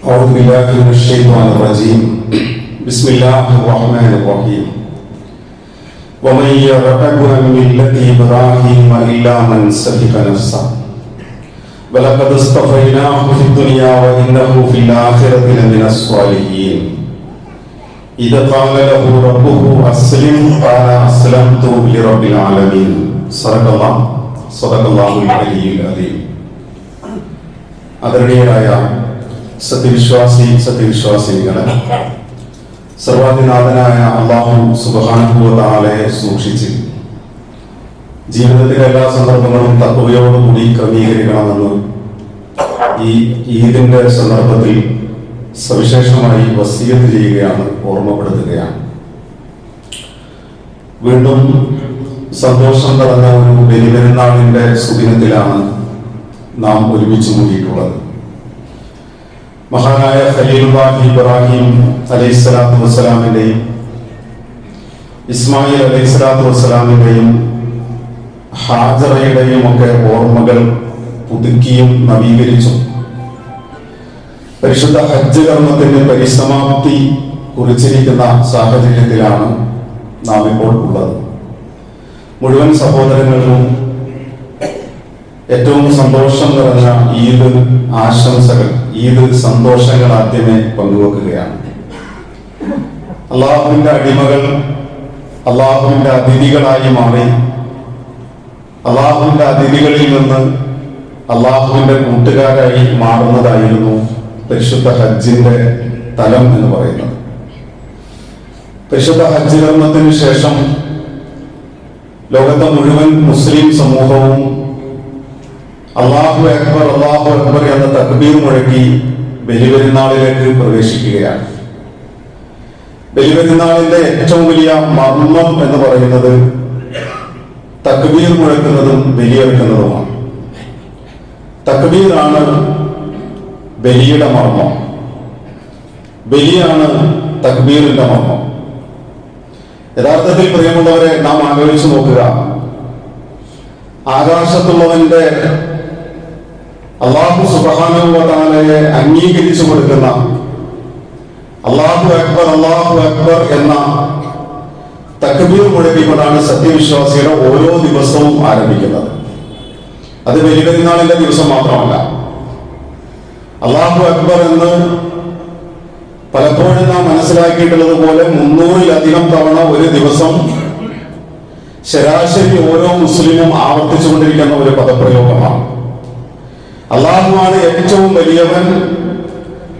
أعوذ بالله من الشيطان الرجيم بسم الله الرحمن الرحيم ومن يرغب عن ملة إبراهيم إلا من سفك نفسه ولقد اصطفيناه في الدنيا وإنه في الآخرة لمن الصالحين إذ قال له ربه أسلم قال أسلمت لرب العالمين صدق الله العلي العظيم. ആദരണീയരായ സത്യവിശ്വാസിനികളെ, സർവാധിനാഥനായ അല്ലാഹു സുബ്ഹാനഹു വ തആലയെ സൂക്ഷിച്ച് ജീവിതത്തിലെ എല്ലാ സന്ദർഭങ്ങളും തഖ്വയോടുകൂടി ക്രമീകരിക്കണമെന്ന് ഈ ഈദിന്റെ സന്ദർഭത്തിൽ സവിശേഷമായി വസിയത്ത് ചെയ്യുകയാണ്, ഓർമ്മപ്പെടുത്തുകയാണ്. വീണ്ടും സന്തോഷം നിറഞ്ഞ ഒരു ബലിപെരുന്നാളിന്റെ സുദിനത്തിലാണ് നാം ഒരുമിച്ച് കൂടിയിട്ടുള്ളത്. മഹാനായ ഖലീലുല്ലാഹി ഇബ്രാഹിം അലൈഹിസ്സലാത്തു വസ്സലാമിന്റെയും ഇസ്മായിൽ അലൈഹിസ്സലാത്തു വസ്സലാമിന്റെയും ഹാജറയുടെയും ഒക്കെ ഓർമ്മകൾ പുതുക്കിയും നവീകരിച്ചും പരിശുദ്ധ ഹജ്ജ് കർമ്മത്തിന്റെ പരിസമാപ്തി കുറിച്ചിരിക്കുന്ന സാഹചര്യത്തിലാണ് നാം ഇപ്പോൾ ഉള്ളത്. മുഴുവൻ സഹോദരങ്ങൾക്കും ഏറ്റവും സന്തോഷം നിറഞ്ഞ ഈദ് ആശംസകൾ, ഈദ് സന്തോഷങ്ങൾ ആദ്യമേ പങ്കുവെക്കുകയാണ്. അള്ളാഹുവിന്റെ അടിമകൾ അള്ളാഹുവിന്റെ അതിഥികളായി മാറി അള്ളാഹുവിന്റെ അതിഥികളിൽ നിന്ന് അള്ളാഹുവിന്റെ കൂട്ടുകാരായി മാറുന്നതായിരുന്നു പരിശുദ്ധ ഹജ്ജിന്റെ തലം എന്ന് പറയുന്നത്. പരിശുദ്ധ ഹജ്ജ് കർമ്മത്തിന് ശേഷം ലോകത്തെ മുഴുവൻ മുസ്ലിം സമൂഹവും അല്ലാഹു അക്ബർ എന്ന തക്ബീർ മുഴക്കി ബലിപെരുന്നാളിലേക്ക് പ്രവേശിക്കുകയാണ്. ബലിപെരുന്നാളിന്റെ ഏറ്റവും വലിയ മർമ്മം എന്ന് പറയുന്നത് തക്ബീർ മുഴക്കുന്നതും ബലിയെടുക്കുന്നതുമാണ്. തക്ബീറാണ് ബലിയുടെ മർമ്മം, ബലിയാണ് തക്ബീറിന്റെ മർമ്മം. യഥാർത്ഥത്തിൽ പ്രിയമുള്ളവരെ, നാം ആലോചിച്ച് നോക്കുക. ആകാശത്തുള്ളവന്റെ അല്ലാഹു സുബ്ഹാനഹു വ തആലയെ അംഗീകരിച്ചു കൊടുക്കുന്ന അല്ലാഹു അക്ബർ എന്ന തക്ബീർ മുഴക്കിക്കൊണ്ടാണ് സത്യവിശ്വാസിയുടെ ഓരോ ദിവസവും ആരംഭിക്കുന്നത്. അത് ബലിപെരുന്നാളിന്റെ ദിവസം മാത്രമല്ല. അല്ലാഹു അക്ബർ എന്ന് പലപ്പോഴും നാം മനസ്സിലാക്കിയിട്ടുള്ളത് പോലെ 300-ലധികം തവണ ഒരു ദിവസം ശരാശരി ഓരോ മുസ്ലിമും ആവർത്തിച്ചുകൊണ്ടിരിക്കുന്ന ഒരു പദപ്രയോഗമാണ്. അള്ളാഹുവാണ് ഏറ്റവും വലിയവൻ,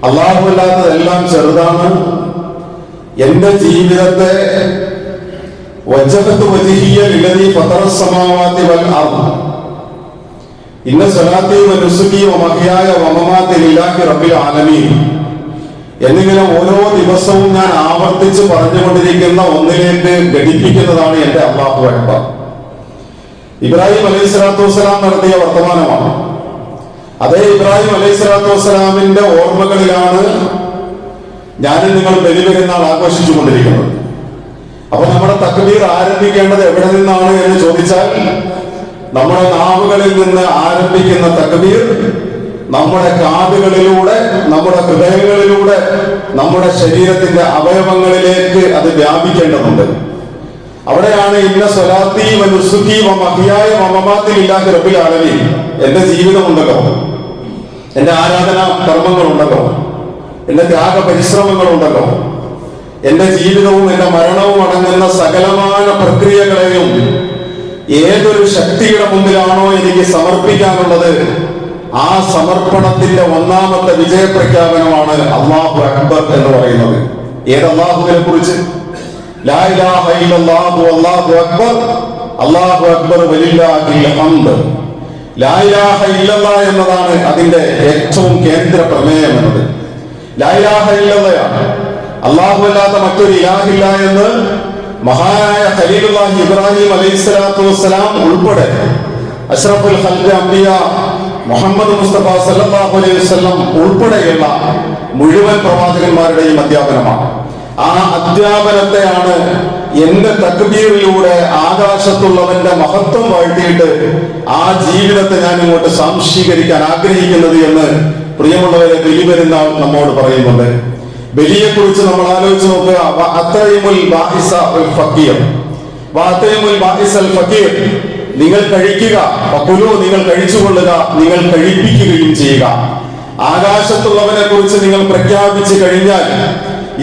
അള്ളാഹു അല്ലാത്തതെല്ലാം ചെറുതാണ്. എന്റെ ജീവിതത്തെ വജ്ഹതു വജ്ഹിയ ലില്ലദീ ഫതറസ് സമാവാതി വൽ അർദ് ഇന്ന സ്വലാത്തി വ നുസുകി വ മഹ്യായ വ മമാതി ലില്ലാഹി റബ്ബിൽ ആലമീൻ എന്നിങ്ങനെ ഓരോ ദിവസവും ഞാൻ ആവർത്തിച്ച് പറഞ്ഞുകൊണ്ടിരിക്കുന്ന ഒന്നിലേക്ക് ഘടിപ്പിക്കുന്നതാണ് എന്റെ അല്ലാഹു അക്ബർ. ഇബ്രാഹിം അലൈഹിസ്സലാത്തു വസ്സലാം നടത്തിയ വർത്തമാനമാണ്. അതേ ഇബ്രാഹിം അലൈഹിസ്സലാത്തു വസ്സലാമിന്റെ ഓർമ്മകളിലാണ് ഞാനും നിങ്ങൾ ബലിപെരുന്നാൾ ആഘോഷിച്ചു കൊണ്ടിരിക്കുന്നത്. അപ്പൊ നമ്മുടെ തക്ബീർ ആരംഭിക്കേണ്ടത് എവിടെ നിന്നാണ് എന്ന് ചോദിച്ചാൽ, നമ്മുടെ നാവുകളിൽ നിന്ന് ആരംഭിക്കുന്ന തക്ബീർ നമ്മുടെ കാതുകളിലൂടെ, നമ്മുടെ ഹൃദയങ്ങളിലൂടെ, നമ്മുടെ ശരീരത്തിന്റെ അവയവങ്ങളിലേക്ക് അത് വ്യാപിക്കേണ്ടതുണ്ട്. അവിടെയാണ് ഇന്ന സ്വലാത്തി വ നുസുകി വ മഹ്യായ വ മമാതി ലില്ലാഹി റബ്ബിൽ ആലമീൻ, എന്റെ ജീവിതമുണ്ടല്ലോ, എന്റെ ആരാധനാ കർമ്മങ്ങളുണ്ടല്ലോ, എന്റെ ത്യാഗ പരിശ്രമങ്ങളുണ്ടല്ലോ, എന്റെ ജീവിതവും എന്റെ മരണവും അടങ്ങുന്ന സകലമായ പ്രക്രിയകളെയും ഏതൊരു ശക്തിയുടെ മുമ്പിലാണോ എനിക്ക് സമർപ്പിക്കാനുള്ളത്, ആ സമർപ്പണത്തിന്റെ ഒന്നാമത്തെ വിജയപ്രഖ്യാപനമാണ് അല്ലാഹു അക്ബർ എന്ന് പറയുന്നത്. ഏത് അല്ലാഹുവിനെ കുറിച്ച്? ലാ ഇലാഹ ഇല്ലല്ലാഹു അല്ലാഹു അക്ബർ, അല്ലാഹു അക്ബർ വലില്ലാഹിൽ ഹംദ്. ലാ ഇലാഹ ഇല്ലല്ലാഹ് എന്നതാണ് അതിന്റെ ഏറ്റവും കേന്ദ്ര പ്രമേയം എന്നത്. ലാ ഇലാഹ ഇല്ലല്ലാഹ്, അല്ലാഹു അല്ലാത്ത മറ്റൊരു ഇലാഹില്ല എന്ന് മഹാനായ ഖലീലുല്ലാഹി ഇബ്രാഹിം അലൈഹിസ്സലാത്തു വസ്സലാം ഉൾപ്പെടെ അഷ്റഫുൽ ഖൽഖ് അംബിയ മുഹമ്മദ് മുസ്തഫ സല്ലല്ലാഹു അലൈഹി വസല്ലം ഉൾപ്പെടെയുള്ള മുഴുവൻ പ്രവാചകന്മാരുടെയും അധ്യാപനമാണ്. ആ അധ്യാപനത്തെയാണ് എന്റെ തക്ബീറിലൂടെ ആകാശത്തുള്ളവന്റെ മഹത്വം വാഴ്ത്തിയിട്ട് ആ ജീവിതത്തെ ഞാൻ ഇങ്ങോട്ട് സാംശീകരിക്കാൻ ആഗ്രഹിക്കുന്നത് എന്ന് പ്രിയമുള്ളവരെ, ബലി പെരുന്നാൾ നമ്മോട് പറയുന്നുണ്ട്. ബലിയെ കുറിച്ച് നമ്മൾ ആലോചിച്ച് നോക്കുക. നിങ്ങൾ കഴിക്കുക, നിങ്ങൾ കഴിച്ചുകൊള്ളുക, നിങ്ങൾ കഴിപ്പിക്കുകയും ചെയ്യുക. ആകാശത്തുള്ളവനെ കുറിച്ച് നിങ്ങൾ പ്രഖ്യാപിച്ചു കഴിഞ്ഞാൽ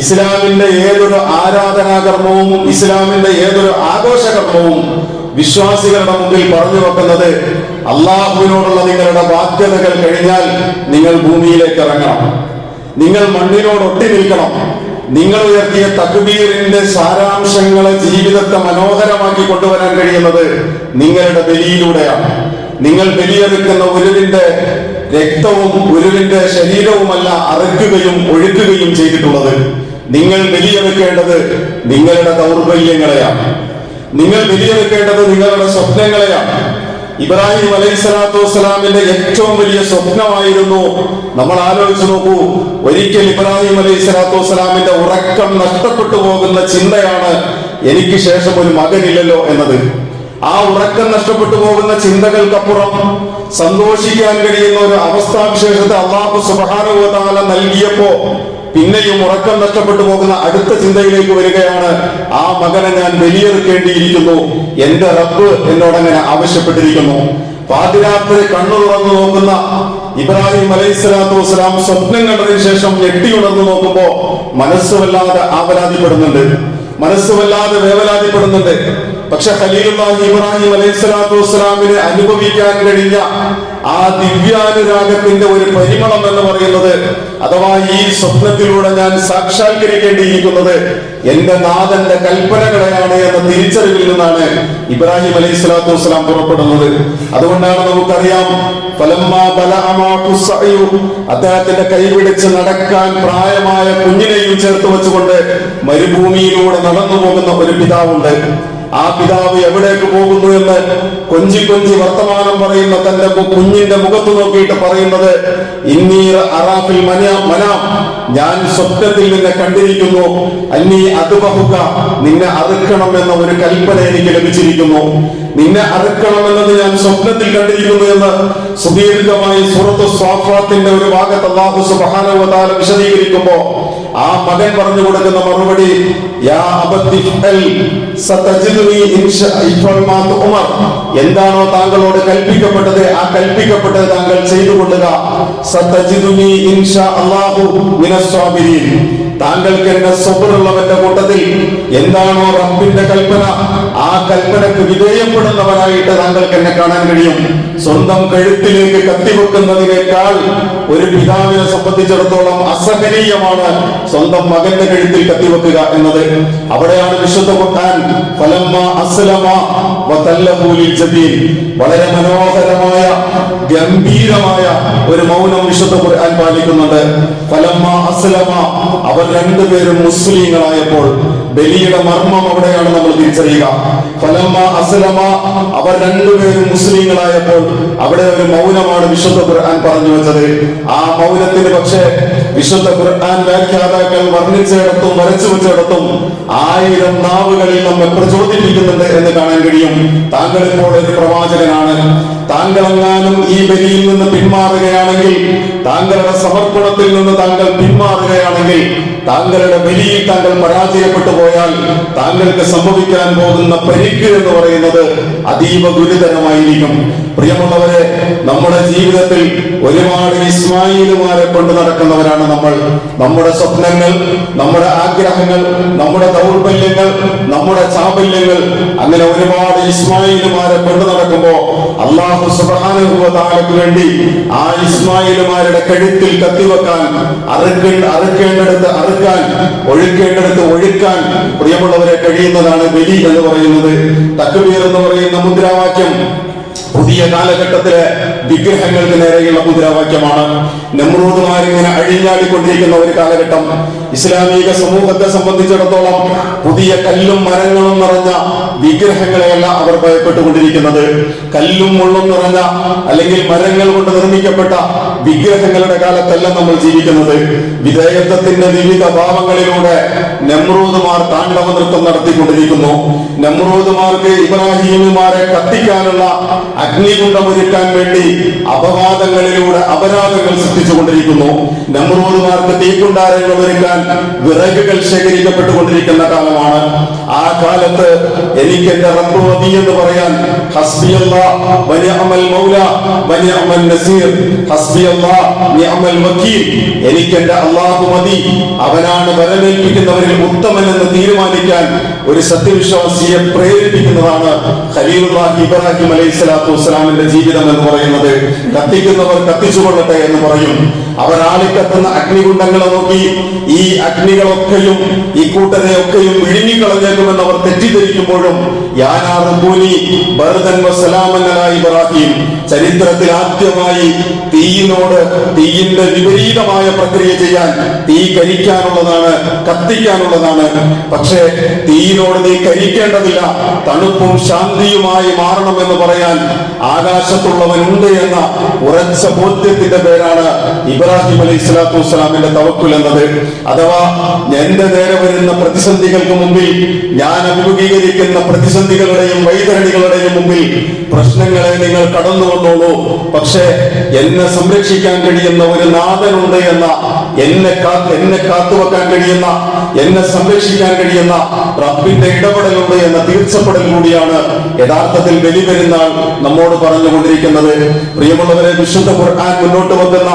ഇസ്ലാമിന്റെ ഏതൊരു ആരാധനാകർമ്മവും ഇസ്ലാമിന്റെ ഏതൊരു ആഘോഷകർമ്മവും വിശ്വാസികളുടെ മുമ്പിൽ പറഞ്ഞു വെക്കുന്നത് അള്ളാഹുവിനോടുള്ള നിങ്ങളുടെ ബാധ്യതകൾ കഴിഞ്ഞാൽ നിങ്ങൾ ഭൂമിയിലേക്ക് ഇറങ്ങണം, നിങ്ങൾ മണ്ണിനോട് ഒട്ടി നിൽക്കണം. നിങ്ങൾ ഉയർത്തിയ തക്ബീറിന്റെ സാരാംശങ്ങളെ ജീവിതത്തെ മനോഹരമാക്കി കൊണ്ടുവരാൻ കഴിയുന്നത് നിങ്ങളുടെ ബലിയിലൂടെയാണ്. നിങ്ങൾ ബലിയെടുക്കുന്ന ഒരുവിന്റെ രക്തവും ഒരുവിന്റെ ശരീരവുമല്ല അറുക്കുകയും ഒഴുക്കുകയും ചെയ്തിട്ടുള്ളത്. നിങ്ങൾ ബലിയെടുക്കേണ്ടത് നിങ്ങളുടെ ദൗർബല്യങ്ങളെയാണ്. നിങ്ങൾ ബലിയെടുക്കേണ്ടത് നിങ്ങളുടെ സ്വപ്നങ്ങളെയാണ്. ഇബ്രാഹിം അലൈഹിസ്സലാത്തു വസ്സലാമിന്റെ ഏറ്റവും വലിയ സ്വപ്നമായിരുന്നു, നമ്മൾ ആലോചിച്ച് നോക്കൂ, ഒരിക്കൽ ഇബ്രാഹിം അലൈഹിസ്സലാത്തു വസ്സലാമിന്റെ ഉറക്കം നഷ്ടപ്പെട്ടു പോകുന്ന ചിന്തയാണ് എനിക്ക് ശേഷം ഒരു മകനില്ലല്ലോ എന്നത്. ആ ഉറക്കം നഷ്ടപ്പെട്ടു പോകുന്ന ചിന്തകൾക്കപ്പുറം സന്തോഷിക്കാൻ കഴിയുന്ന ഒരു അവസ്ഥാവിശേഷത്തെ അല്ലാഹു സുബ്ഹാനഹു വ തആല നൽകിയപ്പോ പിന്നെയും ഉറക്കം നഷ്ടപ്പെട്ടു പോകുന്ന അടുത്ത ചിന്തയിലേക്ക് വരികയാണ്, ആ മകനെ ഞാൻ ബലിയെടുക്കേണ്ടിയിരിക്കുന്നു, എന്റെ റബ്ബ് എന്നോടങ്ങനെ ആവശ്യപ്പെട്ടിരിക്കുന്നു. പാതിരാത്രി കണ്ണു തുറന്നു നോക്കുന്ന ഇബ്രാഹിം അലൈഹിസ്സലാത്തു വസ്സലാം സ്വപ്നം കണ്ടതിന് ശേഷം ഞെട്ടിയുണർന്നു നോക്കുമ്പോ മനസ്സ് വല്ലാതെ ആവലാതിപ്പെടുന്നുണ്ട്, മനസ്സ് വല്ലാതെ വേവലാതിപ്പെടുന്നുണ്ട്. പക്ഷെ ഖലീലുല്ലാഹി ഇബ്രാഹിം അലൈഹിസ്സലാത്തു വസ്സലാമിന് അനുഭവിക്കാൻ കഴിഞ്ഞ ആ ദിവ്യാനുരാഗത്തിന്റെ ഒരു പരിമളം എന്ന് പറയുന്നത്, അഥവാ ഈ സ്വപ്നത്തിലൂടെ ഞാൻ സാക്ഷാത്കരിക്കേണ്ടിയിരിക്കുന്നത് എന്റെ നാഥന്റെ കൽപ്പനകളെയാണ് എന്ന തിരിച്ചറിവിൽ നിന്നാണ് ഇബ്രാഹിം അലൈഹിസ്സലാത്തു വസ്സലാം പുറപ്പെടുന്നത്. അതുകൊണ്ടാണ് നമുക്കറിയാം, അദ്ദേഹത്തിന്റെ കൈപിടിച്ച് നടക്കാൻ പ്രായമായ കുഞ്ഞിനെയും ചേർത്ത് വെച്ചുകൊണ്ട് മരുഭൂമിയിലൂടെ നടന്നു പോകുന്ന ഒരു പിതാവുണ്ട്. ആ പിതാവ് എവിടേക്ക് പോകുന്നു എന്ന് കൊഞ്ചി കൊഞ്ചി വർത്തമാനം പറയുന്ന തന്റെ കുഞ്ഞിന്റെ മുഖത്ത് നോക്കിയിട്ട് പറയുന്നത്, ഇന്നീർ അറാഫിൽ മനാം, ഞാൻ സ്വപ്നത്തിൽ നിന്നെ കണ്ടിരിക്കുന്നു, അന്നീ അതുബഹുക, നിന്നെ അറുക്കണം എന്ന ഒരു കൽപ്പന എനിക്ക് ലഭിച്ചിരിക്കുന്നു, നിന്നെ അറുക്കണമെന്നത് ഞാൻ സ്വപ്നത്തിൽ കണ്ടിരിക്കുന്നു എന്ന് സുദീർഘമായി സൂറത്തു സ്വാഫാത്തിന്റെ ഒരു ഭാഗത്ത് അല്ലാഹു സുബ്ഹാനഹു വ തആല വിശദീകരിക്കുമ്പോ ആ മകൻ പറഞ്ഞു കൊടുക്കുന്ന മറുപടി, യാ അബത്തി ഫഅൽ സതജിദുനി ഇൻഷാ മാ തുമർ, എന്താണോ താങ്കളോട് കൽപ്പിക്കപ്പെട്ടത് ആ കൽപ്പിക്കപ്പെട്ടത് താങ്കൾ ചെയ്തു കൊള്ളുക. സതജിദുനി ഇൻഷാ അല്ലാഹു മിനസ് സ്വാബിരീൻ, താങ്കൾക്ക് എന്റെ സബറുള്ളവന്റെ കൂട്ടത്തിൽ എന്താണോ റബ്ബിന്റെ കൽപ്പന ആ കൽപ്പനക്ക് വിധേയപ്പെടുന്നവനായിട്ട് താങ്കൾക്ക് എന്നെ കാണാൻ കഴിയും. സ്വന്തം കഴുത്തിലേക്ക് കത്തിവെക്കുന്നതിനേക്കാൾ ഒരു പിതാവിനെ സംബന്ധിച്ചിടത്തോളം അസഹനീയമാണ് സ്വന്തം മകന്റെ കഴുത്തിൽ കത്തിവെക്കുക എന്നത്. അവിടെയാണ് വിശുദ്ധ ഖുർആൻ ഫലമ്മാ അസ്ലമ വതല്ലഹു ലിൽജബീൻ, വളരെ മനോഹരമായ ഗംഭീരമായ ഒരു മൗനം വിശുദ്ധ ഖുർആൻ പാലിക്കുന്നുണ്ട്. ഫലമ്മാ അസ്ലമ, അവർ രണ്ടുപേരും മുസ്ലിങ്ങളായപ്പോൾ, ബലിയുടെ മർമ്മം അവിടെയാണ് നമ്മൾ തിരിച്ചറിയുക. ഫലമ്മാ അസ്ലമ, അവർ രണ്ടുപേരും മുസ്ലിങ്ങളായപ്പോൾ, അവിടെ ഒരു മൗനമാണ് വിശുദ്ധ ഖുർആൻ പറഞ്ഞു വെച്ചത്. ആ മൗനത്തിന് പക്ഷേ വിശുദ്ധ ഖുർആൻ വ്യാഖ്യാതാക്കൾ വർണ്ണിച്ചിടത്തും വരച്ചു വെച്ചിടത്തും 1000 നാവുകളിൽ നമ്മെ പ്രചോദിപ്പിക്കുന്നുണ്ട് എന്ന് കാണാൻ കഴിയും. താങ്കൾ ഇപ്പോൾ ഒരു പ്രവാചകനാണ്, താങ്കളെങ്ങാനും ഈ ബലിയിൽ നിന്ന് പിന്മാറുകയാണെങ്കിൽ, താങ്കളുടെ സമർപ്പണത്തിൽ നിന്ന് താങ്കൾ പിന്മാറുകയാണെങ്കിൽ, താങ്കളുടെ ബലിയിൽ താങ്കൾ പരാജയപ്പെട്ടു പോയാൽ താങ്കൾക്ക് സംഭവിക്കാൻ പോകുന്ന പരിക്ക് എന്ന് പറയുന്നത് അതീവ ഗുരുതരമായിരിക്കും. പ്രിയമുള്ളവരെ, നമ്മുടെ ജീവിതത്തിൽ ഒരുപാട് ഇസ്മായിലുമാരെ കൊണ്ട് നടക്കുന്നവരാണ് നമ്മൾ. നമ്മുടെ സ്വപ്നങ്ങൾ, നമ്മുടെ ആഗ്രഹങ്ങൾ, നമ്മുടെ ദൗർബല്യങ്ങൾ, നമ്മുടെ ചാബല്യങ്ങൾ, അങ്ങനെ ഒരുപാട് ഇസ്മായിലുമാരെ കൊണ്ട് നടക്കുമ്പോ അല്ലാഹു സുബ്ഹാനഹു വ തആലയ്ക്ക് വേണ്ടി ആ ഇസ്മായിലുമാരുടെ കഴുത്തിൽ കത്തിവെക്കാൻ, അറുക്കേണ്ടടുത്ത് അറുക്കാൻ, ഒഴുക്കേണ്ടടുത്ത് ഒഴുക്കാൻ പ്രിയമുള്ളവരെ കഴിയുന്നതാണ് ബലി എന്ന് പറയുന്നത്. തക്ബീർ എന്ന് പറയുന്ന മുദ്രാവാക്യം പുതിയ കാലഘട്ടത്തിലെ വിഗ്രഹങ്ങൾക്ക് നേരെയുള്ള മുദ്രാവാക്യമാണ്. നമ്രൂദുമാരിങ്ങനെ അഴിഞ്ഞാടിക്കൊണ്ടിരിക്കുന്ന ഒരു കാലഘട്ടം. ഇസ്ലാമിക സമൂഹത്തെ സംബന്ധിച്ചിടത്തോളം പുതിയ കല്ലും മരങ്ങളും നിറഞ്ഞ വിഗ്രഹങ്ങളെയല്ല അവർ ഭയപ്പെട്ടുകൊണ്ടിരിക്കുന്നത്. കല്ലും മുള്ളും നിറഞ്ഞ അല്ലെങ്കിൽ മരങ്ങൾ കൊണ്ട് നിർമ്മിക്കപ്പെട്ട വിഗ്രഹങ്ങളുടെ കാലത്തല്ല നമ്മൾ ജീവിക്കുന്നത്. വിധേയത്വത്തിന്റെ വിവിധ ഭാവങ്ങളിലൂടെ നമ്രൂദുമാർ താണ്ഡവ നൃത്തം നടത്തിക്കൊണ്ടിരിക്കുന്നു. നമ്രൂദുമാർക്ക് ഇബ്രാഹിമുമാരെ കത്തിക്കാനുള്ള അഗ്നികുണ്ഡമൊരുക്കാൻ വേണ്ടി അപവാദങ്ങളിലൂടെ അപരാധങ്ങൾ സൃഷ്ടിച്ചുകൊണ്ടിരിക്കുന്നു. നമ്രൂദുമാർക്ക് തീക്കുണ്ടാരങ്ങൾ ഒരുക്കാൻ വിറകുകൾ ശേഖരിക്കപ്പെട്ടുകൊണ്ടിരിക്കുന്ന കാലമാണ്. ആ കാലത്ത് എനിക്ക് എന്റെ റബ്ബ് മതി എന്ന് പറയാൻ ഹസ്ബിയല്ലാഹ് വ നിഅമൽ മൗല വ നിഅമൻ നസീർ, ഹസ്ബിയല്ലാഹ് നിഅമൽ വകീൽ, എനിക്ക് എന്റെ അല്ലാഹു മതി, അവനാണ് വരമേൽപ്പിക്കുന്നവരിൽ ഉത്തമനെന്ന് തീരുമാനിക്കാൻ ഒരു സത്യവിശ്വാസിയെ പ്രേരിപ്പിക്കുന്നതാണ് ഖലീലുല്ലാഹി ഇബ്രാഹിം അലൈഹിസ്സലാത്തു വസ്സലാമിന്റെ ജീവിതം എന്ന് പറയുന്നത്. കത്തിക്കുന്നവർ കത്തിച്ചുകൊള്ളട്ടെ എന്ന് പറയും. അവർ ആളിക്കത്തുന്ന അഗ്നികുണ്ഡങ്ങളെ നോക്കി ഈ അഗ്നികളൊക്കെയും ഈ കൂട്ടരെയൊക്കെയും വിഴുങ്ങിക്കളഞ്ഞേക്കുമെന്ന് അവർ തെറ്റിദ്ധരിക്കുമ്പോഴും ഇബ്രാഹിം ചരിത്രത്തിൽ ആദ്യമായി തീയിന്റെ വിപരീതമായ പ്രക്രിയ ചെയ്യാൻ, തീ കരിക്കാനുള്ളതാണ്, കത്തിക്കാനുള്ളതാണ്. പക്ഷേ തീയിനോട് നീ കരിക്കേണ്ടതില്ല, തണുപ്പും ശാന്തിയുമായി മാറണമെന്ന് പറയാൻ ആകാശത്തുള്ളവനുണ്ട് എന്ന ഉറച്ച ബോധ്യത്തിന്റെ പേരാണ് ഇബ്രാഹിം അലൈഹി സ്വലാത്തു വസ്സലാമിന്റെ തവക്കുൽ എന്നത്. അഥവാ എന്റെ നേരെ വരുന്ന പ്രതിസന്ധികൾക്ക് മുമ്പിൽ, ഞാൻ അഭിമുഖീകരിക്കുന്ന പ്രതിസന്ധികളുടെയും വൈതരണികളുടെയും മുമ്പിൽ പ്രശ്നങ്ങളെ നിങ്ങൾ കടന്നു വന്നോളൂ, പക്ഷേ എന്നെ സംരക്ഷിക്കാൻ കഴിയുന്ന ഒരു നാഥനുണ്ട് എന്ന, എന്നെ കാത്തുവെക്കാൻ കഴിയുന്ന, എന്നെ സംരക്ഷിക്കാൻ കഴിയുന്ന റബ്ബിന്റെ ഇടപെടലുണ്ട് എന്ന തീർച്ചപ്പെടൽ കൂടിയാണ് യഥാർത്ഥത്തിൽ ബലിപെരുന്നാൾ നമ്മോട് പറഞ്ഞുകൊണ്ടിരിക്കുന്നത്. പ്രിയമുള്ളവരെ, വിശുദ്ധ ഖുർആൻ മുന്നോട്ട് വെക്കുന്ന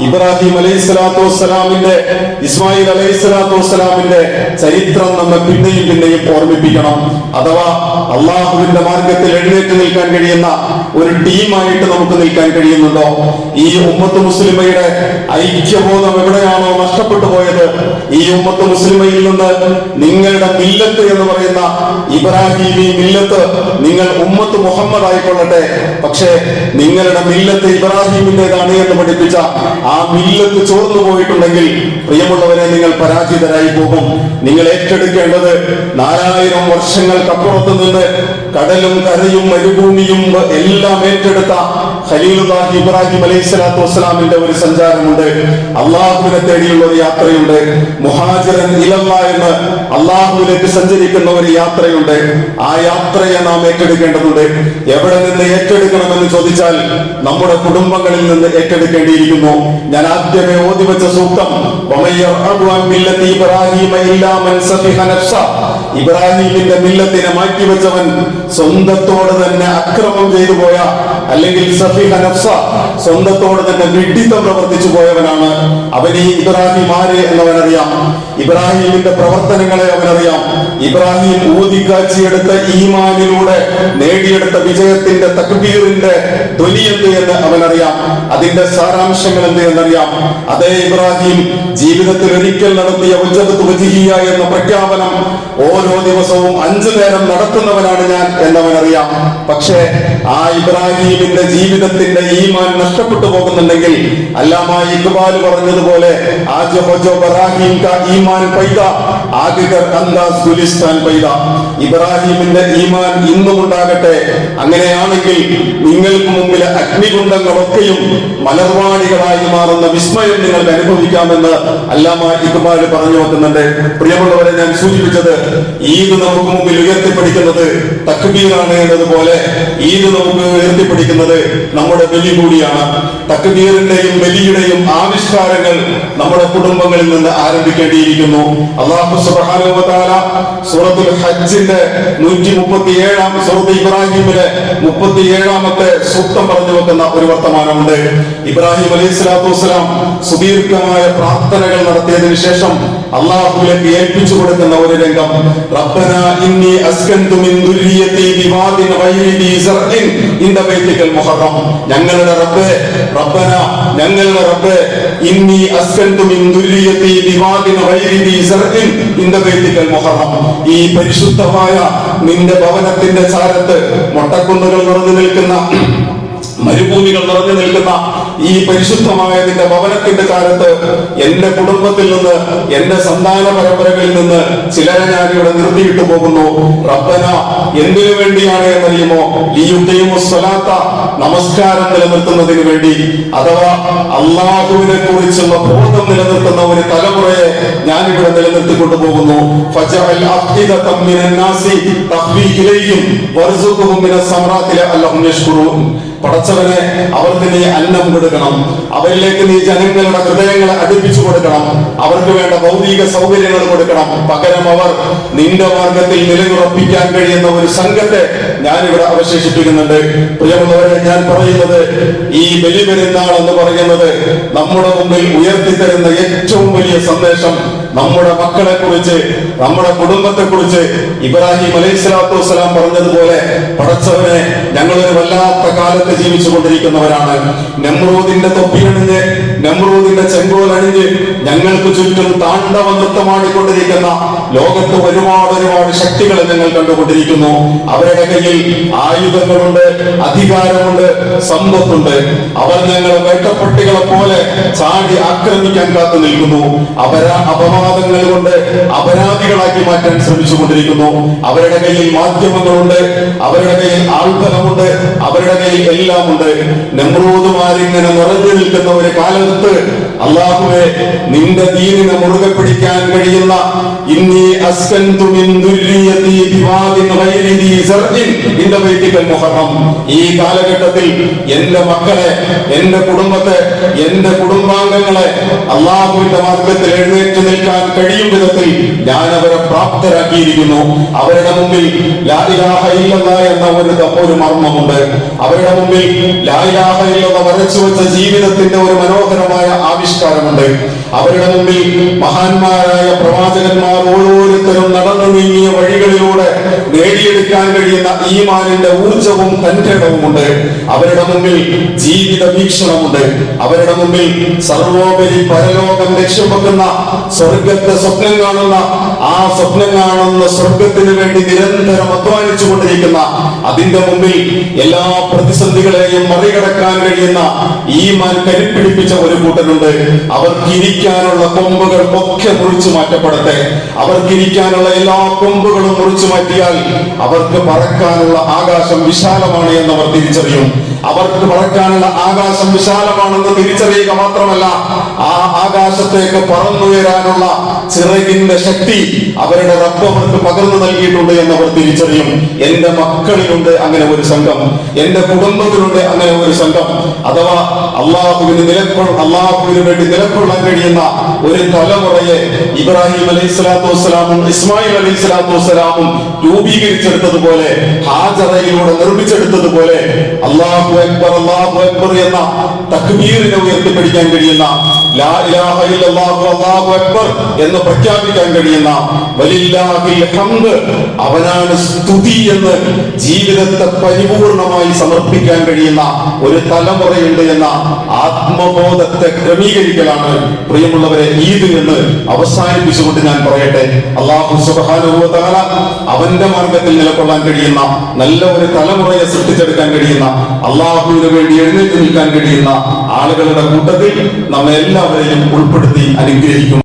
ഇബ്രാഹിം അലൈഹി സ്വലാത്തു വസ്സലാമിന്റെ, ഇസ്മായിൽ അലൈഹി സ്വലാത്തു വസ്സലാമിന്റെ ചരിത്രം നമ്മെ പിന്നെയും പിന്നെയും ഓർമ്മിപ്പിക്കണം. അഥവാ അള്ളാഹുവിന്റെ മാർഗത്തിൽ എഴുന്നേറ്റ് നിൽക്കാൻ കഴിയുന്ന ഒരു ടീമായിട്ട് നമുക്ക് നിൽക്കാൻ കഴിയുന്നുണ്ടോ? ഈ ഉമ്മത്ത് മുസ്ലിമയുടെ ഐക്യബോധം എവിടെയാണോ നഷ്ടപ്പെട്ടു പോയത്, ഈ ഉമ്മത്ത് മുസ്ലിമയിൽ നിന്ന് നിങ്ങളുടെ മില്ലത്ത് എന്ന് പറയുന്ന ഇബ്രാഹിമി മില്ലത്ത്, നിങ്ങൾ ഉമ്മത്ത് മുഹമ്മദ് ആയിക്കൊള്ളട്ടെ, പക്ഷേ നിങ്ങളുടെ മില്ലത്ത് ഇബ്രാഹിമിന്റേതാണ് എന്ന് പഠിപ്പിച്ച ആ മില്ലത്ത് ചോർന്നു പോയിട്ടുണ്ടെങ്കിൽ പ്രിയമുള്ളവരെ, നിങ്ങൾ പരാജിതരായി പോകും. നിങ്ങൾ ഏറ്റെടുക്കേണ്ടത് 4000 വർഷങ്ങൾക്കപ്പുറത്ത് നിന്ന് കടലും കരയും മരുഭൂമിയും എല്ലാം ഏറ്റെടുത്ത ഖലീലുല്ലാഹി ഇബ്രാഹിം അലൈഹി സ്വലാത്തു വസ്സലാമിന്റെ ഒരു സഞ്ചാരമുണ്ട്. അള്ളാഹുവിനെ തേടിയുള്ള ഒരു യാത്രയുണ്ട്. മുഹാജിറൻ ഇലല്ലാഹ് എന്ന് അള്ളാഹുവിലേക്ക് സഞ്ചരിക്കുന്ന ഒരു യാത്രയുണ്ട്. ആ യാത്രയെ നാം ഏറ്റെടുക്കേണ്ടതുണ്ട്. എവിടെ നിന്ന് ഏറ്റെടുക്കണമെന്ന് ചോദിച്ചാൽ നമ്മുടെ കുടുംബങ്ങളിൽ നിന്ന് ഏറ്റെടുക്കേണ്ടിയിരിക്കുന്നു. ഞാൻ ആദ്യമേ ഓതിവെച്ച സൂക്തം, ഇബ്രാഹിമിന്റെ മില്ലത്തിനെ മാറ്റിവെച്ചവൻ സ്വന്തത്തോട് തന്നെ അക്രമം ചെയ്തു പോയ, അല്ലെങ്കിൽ സഫീഹ നഫ്സ, സ്വന്തത്തോട് തന്നെ വിഡ്ഢിത്തം പ്രവർത്തിച്ചു പോയവനാണ് അവൻ. ഈ ഇബ്രാഹിം ആര് എന്നവനറിയാം, ഇബ്രാഹിമിന്റെ പ്രവർത്തനങ്ങളെ അവനറിയാം. ഇബ്രാഹിം ഊതിക്കാച്ചിയെടുത്ത ഈമാനിലൂടെ നേടിയെടുത്ത വിജയത്തിന്റെ തക്ബീറിന്റെ ധ്വനി എന്ത് എന്ന് അവനറിയാം, അതിന്റെ സാരാംശങ്ങൾ എന്ത് എന്നറിയാം. അതേ ഇബ്രാഹിം ജീവിതത്തിൽ ഒരിക്കൽ നടത്തിയ വജ്ഹത്തു വജ്ഹിയ എന്ന പ്രഖ്യാപനം ഓരോ ദിവസവും 5 നേരം നടത്തുന്നവനാണ് ഞാൻ എന്നവനറിയാം. പക്ഷേ ആ ഇബ്രാഹിമിന്റെ ജീവിതത്തിന്റെ ഈമാൻ നഷ്ടപ്പെട്ടു പോകുന്നുണ്ടെങ്കിൽ, അല്ലാമ ഇഖ്ബാൽ പറഞ്ഞതുപോലെ ഇബ്രാഹിമിന്റെ ഈമാൻ ഇന്നും ഉണ്ടാകട്ടെ. അങ്ങനെയാണെങ്കിൽ നിങ്ങൾക്ക് മുമ്പിലെ അഗ്നികുണ്ഡങ്ങളൊക്കെയും മലർവാണികളായി മാറുന്ന വിസ്മയം നിങ്ങൾക്ക് അനുഭവിക്കാമെന്ന് അല്ലാമ ഇഖ്ബാൽ പറഞ്ഞു വെക്കുന്നുണ്ട്. പ്രിയമുള്ളവരെ, ഞാൻ സൂചിപ്പിച്ചത് ഈദ് നമുക്ക് മുമ്പിൽ ഉയർത്തിപ്പിടിക്കുന്നത് തക്ബീറാണ് എന്നതുപോലെ ഈദ് നമുക്ക് ഉയർത്തിപ്പിടിക്കുന്നത് നമ്മുടെ ബലി കൂടിയാണ്. തക്ബീറിന്റെയും ബലിയുടെയും ആവിഷ്കാരങ്ങൾ നമ്മുടെ കുടുംബങ്ങളിൽ നിന്ന് ആരംഭിക്കേണ്ടിയിരിക്കുന്നു. അല്ലാഹു സുബ്ഹാനഹു വ തആല സൂറത്തുൽ ഹജ്ജിന്റെ 137 സൂറത്ത് ഇബ്രാഹിമിലെ 37ാമത്തെ സൂക്തം പറഞ്ഞു വെക്കുന്ന ഒരു വർത്തമാനമുണ്ട്. ഇബ്രാഹിം അലൈഹി സ്വലാത്തു വസ്സലാം സുദീർഘമായ പ്രാർത്ഥനകൾ നടത്തിയതിനു ശേഷം അള്ളാഹുവിലേക്ക് ഏൽപ്പിച്ചു കൊടുക്കുന്ന ഒരു രംഗം, റബ്ബനാ ഇന്നി അസ്കൻതു മിൻ ദുർരിയതി ബിവാദിൻ ഗൈരി ദി സർഇൻ ഇൻദ ബൈതികൽ മുഹറം. ഞങ്ങളുടെ റബ്ബേ, റബ്ബനാ ഞങ്ങളുടെ റബ്ബേ, ഇന്നി അസ്കൻതു മിൻ ദുർരിയതി ബിവാദിൻ ഗൈരി ദി സർഇൻ ഇൻദ ബൈതികൽ മുഹറം. ഈ പരിശുദ്ധമായ നിന്റെ ഭവനത്തിന്റെ ചാരത്ത് മൊട്ടക്കുന്നുകൾ നിറഞ്ഞു നിൽക്കുന്ന, മരുഭൂമികൾ നിറഞ്ഞു നിൽക്കുന്ന ഈ പരിശുദ്ധമായ നിന്റെ ഭവനത്തിന്റെ കാലത്ത് എന്റെ കുടുംബത്തിൽ നിന്ന്, എന്റെ സന്താന പരമ്പരകളിൽ നിന്ന് ചിലരെ ഞാൻ ഇവിടെ നിർത്തിയിട്ട് പോകുന്നു. റബ്ബന എന്തിനു വേണ്ടിയാണ് എന്നറിയുമോ? ലിയുഖീമുസ്സലാത്ത, നമസ്കാരം നിലനിർത്തുന്നതിന് വേണ്ടി. അഥവാ അള്ളാഹുവിനെ കുറിച്ചുള്ള ബോധം നിലനിർത്തുന്ന ഒരു തലമുറയെ ഞാൻ ഇവിടെ നിലനിർത്തിക്കൊണ്ടു പോകുന്നു. ഫജഅൽ അഫ്ഇദതം മിനൻ നാസി തഖ്വി ഇലൈഹിം വർസുഖുഹും മിനസ് സമറാത്തി ലഅല്ലഹും യശ്കുറൂൻ. പടച്ചവനെ, അവർക്ക് നീ അന്നം കൊടുക്കണം, അവരിലേക്ക് നീ ജനങ്ങളുടെ ഹൃദയങ്ങളെ അടുപ്പിച്ചു കൊടുക്കണം, അവർക്ക് വേണ്ട ഭൗതിക സൗകര്യങ്ങൾ കൊടുക്കണം. പകരം അവർ നിന്റെ മാർഗത്തിൽ നിലയുറപ്പിക്കാൻ കഴിയുന്ന ഒരു സംഘത്തെ ഞാനിവിടെ അവശേഷിപ്പിക്കുന്നുണ്ട്. പ്രിയമുള്ളവരെ, ഞാൻ പറയുന്നത്, ഈ ബലിപെരുന്നാൾ എന്ന് പറയുന്നത് നമ്മുടെ മുമ്പിൽ ഉയർത്തിത്തരുന്ന ഏറ്റവും വലിയ സന്ദേശം നമ്മുടെ മക്കളെ കുറിച്ച്, നമ്മുടെ കുടുംബത്തെ കുറിച്ച് ഇബ്രാഹിം അലൈഹിസ്സലാത്തു വസ്സലാം പറഞ്ഞതുപോലെ, പടച്ചവനെ, ഞങ്ങളൊരു വല്ലാത്ത കാലത്ത് ജീവിച്ചു കൊണ്ടിരിക്കുന്നവരാണ്. നമ്രൂദിന്റെ തൊപ്പിയണിഞ്ഞ്, നമ്രൂദിന്റെ ചെങ്കോലണിഞ്ഞ് ഞങ്ങൾക്ക് ചുറ്റും താണ്ഡവ നൃത്തമാടിക്കൊണ്ടിരിക്കുന്ന ലോകത്ത് ഒരുപാട് ശക്തികളെ ഞങ്ങൾ കണ്ടുകൊണ്ടിരിക്കുന്നു. അവരുടെ കയ്യിൽ ആയുധങ്ങളുണ്ട്, അധികാരമുണ്ട്, സമ്പത്തുണ്ട്. അവർ ഞങ്ങളെ വേട്ടപ്പട്ടികളെ പോലെ ചാടി ആക്രമിക്കാൻ കാത്തു നിൽക്കുന്നു. അപവാദങ്ങൾ കൊണ്ട് അപരാധികളാക്കി മാറ്റാൻ ശ്രമിച്ചുകൊണ്ടിരിക്കുന്നു. അവരുടെ കയ്യിൽ മാധ്യമങ്ങളുണ്ട്, അവരുടെ കയ്യിൽ ആൾബലമുണ്ട്, അവരുടെ കയ്യിൽ എല്ലാം ഉണ്ട്. നമ്രൂദുമാരിങ്ങനെ നിറഞ്ഞു നിൽക്കുന്ന ഒരു കാലത്ത് അല്ലാഹുവേ, നിന്റെ ദീനിനെ മുറുകെ പിടിക്കാൻ കഴിയുന്ന ഇന്നി അസ്കൻതു മിൻ ദുർരിയതി ബിവാദിൻ ഗൈരി ദീ സർഇൻ ഇൻദ ബൈതികൽ മുഹറം. ഈ കാലഘട്ടത്തിൽ എന്റെ മക്കളെ, എന്റെ കുടുംബത്തെ, എന്റെ കുടുംബാംഗങ്ങളെ അല്ലാഹുവിന്റെ മാർഗത്തിൽ എഴുന്നേറ്റ് നിൽക്കാൻ കഴിയും വിധത്തിൽ ഞാൻ അവരെ പ്രാപ്തരാക്കിയിരിക്കുന്നു. അവരുടെ മുമ്പിൽ ലാ ഇലാഹ ഇല്ലല്ലാഹ് എന്ന ഒരു മർമ്മമുണ്ട്. അവരുടെ മുമ്പിൽ ലാ ഇലാഹ ഇല്ലല്ലാഹ് വരച്ചു വെച്ച ജീവിതത്തിന്റെ ഒരു മനോഹരമായ ആവിഷ്കാരമുണ്ട്. അവരുടെ മുമ്പിൽ മഹാന്മാരായ പ്രവാചകന്മാർ ഓരോരുത്തരും നടന്നു നീങ്ങിയ വഴികളിലൂടെ നേടിയെടുക്കാൻ കഴിയുന്ന ഈമാനിന്റെ ഊർജവും തന്റേടവുമുണ്ട്. അവരുടെ മുമ്പിൽ ജീവിത വീക്ഷണമുണ്ട്. അവരുടെ മുമ്പിൽ സർവോപരി പരലോകം ലക്ഷ്യമെക്കുന്ന സ്വർഗത്തെ സ്വപ്നം കാണുന്ന, ആ സ്വപ്നം കാണുന്ന സ്വർഗത്തിന് വേണ്ടി നിരന്തരം അധ്വാനിച്ചു കൊണ്ടിരിക്കുന്ന, അതിന്റെ മുമ്പിൽ എല്ലാ പ്രതിസന്ധികളെയും മറികടക്കാൻ കഴിയുന്ന ഈമാൻ കരുപ്പിടിപ്പിച്ച ഒരു കൂട്ടരുണ്ട്. അവർക്കിരിക്കാനുള്ള കൊമ്പുകൾ ഒക്കെ മുറിച്ചു മാറ്റപ്പെടട്ടെ. അവർക്കിരിക്കാനുള്ള എല്ലാ കൊമ്പുകളും മുറിച്ചു മാറ്റിയാൽ അവർക്ക് പറക്കാനുള്ള ആകാശം വിശാലമാണ് എന്നവർ തിരിച്ചറിയും. അവർക്ക് പറക്കാനുള്ള ആകാശം വിശാലമാണെന്ന് തിരിച്ചറിയുക മാത്രമല്ല, ആ ആകാശത്തേക്ക് പറന്നുയരാനുള്ള ചിറകിന്റെ ശക്തി അവരുടെ റബ്ബ് അവർക്ക് പകർന്നു നൽകിയിട്ടുണ്ട് എന്നവർ തിരിച്ചറിയും. എന്റെ മക്കളിലുണ്ട് അങ്ങനെ ഒരു സംഘം, എന്റെ കുടുംബത്തിലുണ്ട് അങ്ങനെ ഒരു സംഘം. അഥവാ അള്ളാഹുവിന് വേണ്ടി നിലകൊള്ളാൻ കഴിയുന്ന ഒരു തലമുറയെ ഇബ്രാഹിം അലൈഹിസ്സലാത്തു വസ്സലാമും ഇസ്മായിൽ അലൈഹിസ്സലാത്തു വസ്സലാമും രൂപീകരിച്ചെടുത്തതുപോലെ, ഹാജറയിലൂടെ നിർമ്മിച്ചെടുത്തതുപോലെ അല്ലാഹു അക്ബർ എന്ന തക്ബീറിനെ ഉയർത്തിപ്പിടിക്കാൻ കഴിയുന്ന, ലാ ഇലാഹ ഇല്ലല്ലാഹു അല്ലാഹു അക്ബർ എന്ന് പ്രഖ്യാപിക്കാൻ കഴിയുന്ന, വലില്ലാഹിൽ ഹംദ്, അവനാണ് സ്തുതി എന്ന് ജീവിതത്തെ പരിപൂർണമായി സമർപ്പിക്കാൻ കഴിയുന്ന ഒരു തലമുറയുണ്ട് എന്ന ആത്മബോധത്തെ ക്രമീകരിക്കലാണ് പ്രിയമുള്ളവരെ ഈദ് എന്ന് അവസാനിപ്പിച്ചുകൊണ്ട് ഞാൻ പറയട്ടെ. അല്ലാഹു സുബ്ഹാനഹു വ തആല അവന്റെ മാർഗത്തിൽ നിലകൊള്ളാൻ കഴിയുന്ന നല്ല ഒരു തലമുറയെ സൃഷ്ടിച്ചെടുക്കാൻ കഴിയുന്ന, അള്ളാഹുവിന് വേണ്ടി എഴുന്നേറ്റ് നിൽക്കാൻ കഴിയുന്ന ആളുകളുടെ കൂട്ടത്തിൽ നമ്മെ എല്ലാവരെയും ഉൾപ്പെടുത്തി അനുഗ്രഹിക്കും.